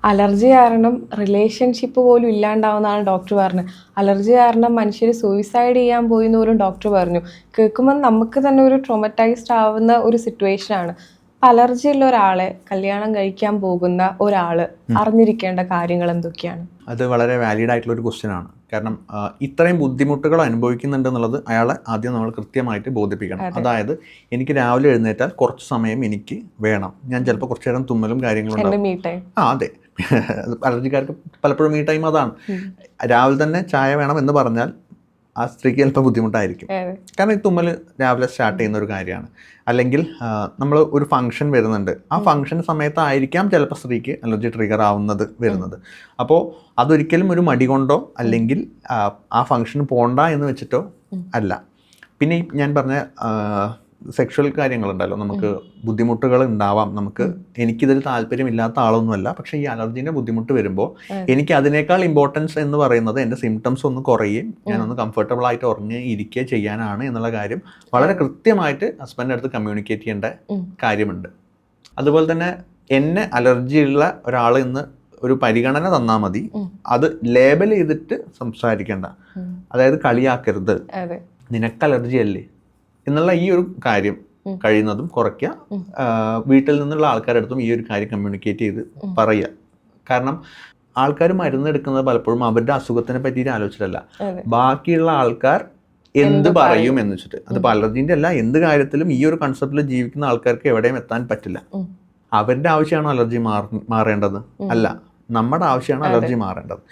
Allergy കാരണം relationship പോലും ഇല്ലാണ്ടാവുന്നതാണ് doctor പറഞ്ഞത്. അലർജി കാരണം മനുഷ്യർ സൂയിസൈഡ് ചെയ്യാൻ പോയി എന്ന് പോലും ഡോക്ടർ പറഞ്ഞു. കേൾക്കുമ്പോൾ നമുക്ക് തന്നെ ഒരു ട്രോമറ്റൈസ്ഡ് ആവുന്ന ഒരു സിറ്റുവേഷനാണ്. അലർജി ഉള്ള ഒരാളെ കല്യാണം കഴിക്കാൻ പോകുന്ന ഒരാൾ അറിഞ്ഞിരിക്കേണ്ട കാര്യങ്ങൾ എന്തൊക്കെയാണ്? അത് വളരെ വാലിഡ് ആയിട്ടുള്ള ഒരു ക്വസ്റ്റ്യൻ ആണ്. കാരണം ഇത്രയും ബുദ്ധിമുട്ടുകൾ അനുഭവിക്കുന്നുണ്ട് എന്നുള്ളത് അയാളെ ആദ്യം നമ്മൾ കൃത്യമായിട്ട് ബോധിപ്പിക്കണം. അതായത് എനിക്ക് രാവിലെ എഴുന്നേറ്റാൽ കുറച്ച് സമയം എനിക്ക് വേണം. ഞാൻ ചിലപ്പോൾ കുറച്ചു നേരം തുമ്മലും കാര്യങ്ങളും അതെ, അലർജിക്കാർക്ക് പലപ്പോഴും ഈ ടൈം അതാണ്. രാവിലെ തന്നെ ചായ വേണം എന്ന് പറഞ്ഞാൽ ആ സ്ത്രീക്ക് ചിലപ്പോൾ ബുദ്ധിമുട്ടായിരിക്കും. കാരണം ഈ തുമ്മൽ രാവിലെ സ്റ്റാർട്ട് ചെയ്യുന്ന ഒരു കാര്യമാണ്. അല്ലെങ്കിൽ നമ്മൾ ഒരു ഫംഗ്ഷൻ വരുന്നുണ്ട്, ആ ഫംഗ്ഷൻ സമയത്തായിരിക്കാം ചിലപ്പോൾ സ്ത്രീക്ക് അലർജി ട്രിഗർ ആവുന്നത് വരുന്നത്. അപ്പോൾ അതൊരിക്കലും ഒരു മടി കൊണ്ടോ അല്ലെങ്കിൽ ആ ഫംഗ്ഷന് പോണ്ട എന്ന് വെച്ചിട്ടോ അല്ല. പിന്നെ ഞാൻ പറഞ്ഞ സെക്ഷൽ കാര്യങ്ങളുണ്ടല്ലോ, നമുക്ക് ബുദ്ധിമുട്ടുകൾ ഉണ്ടാവാം. എനിക്കിതിൽ താല്പര്യമില്ലാത്ത ആളൊന്നുമല്ല, പക്ഷേ ഈ അലർജീൻ്റെ ബുദ്ധിമുട്ട് വരുമ്പോൾ എനിക്ക് അതിനേക്കാൾ ഇമ്പോർട്ടൻസ് എന്ന് പറയുന്നത് എൻ്റെ സിംറ്റംസ് ഒന്ന് കുറയുകയും ഞാനൊന്ന് കംഫർട്ടബിൾ ആയിട്ട് ഉറങ്ങി ഇരിക്കുക ചെയ്യാനാണ് എന്നുള്ള കാര്യം വളരെ കൃത്യമായിട്ട് ഹസ്ബൻഡിൻ്റെ അടുത്ത് കമ്മ്യൂണിക്കേറ്റ് ചെയ്യേണ്ട കാര്യമുണ്ട്. അതുപോലെ തന്നെ എന്നെ അലർജിയുള്ള ഒരാൾ ഇന്ന് ഒരു പരിഗണന തന്നാൽ മതി, അത് ലേബൽ ചെയ്തിട്ട് സംസാരിക്കേണ്ട. അതായത് കളിയാക്കരുത്, നിനക്ക് അലർജി അല്ലേ എന്നുള്ള ഈ ഒരു കാര്യം കഴിയുന്നതും കുറയ്ക്കുക. വീട്ടിൽ നിന്നുള്ള ആൾക്കാരുടെ അടുത്തും ഈ ഒരു കാര്യം കമ്മ്യൂണിക്കേറ്റ് ചെയ്ത് പറയുക. കാരണം ആൾക്കാർ മരുന്നെടുക്കുന്നത് പലപ്പോഴും അവരുടെ അസുഖത്തിനെ പറ്റിയിട്ട് ആലോചിച്ചിട്ടല്ല, ബാക്കിയുള്ള ആൾക്കാർ എന്ത് പറയും എന്ന് വെച്ചിട്ട്. അതിപ്പോൾ അലർജീൻ്റെ അല്ല, എന്ത് കാര്യത്തിലും ഈ ഒരു കൺസെപ്റ്റിൽ ജീവിക്കുന്ന ആൾക്കാർക്ക് എവിടെയും എത്താൻ പറ്റില്ല. അവരുടെ ആവശ്യമാണോ അലർജി മാറേണ്ടത്? അല്ല, നമ്മുടെ ആവശ്യമാണ് അലർജി മാറേണ്ടത്.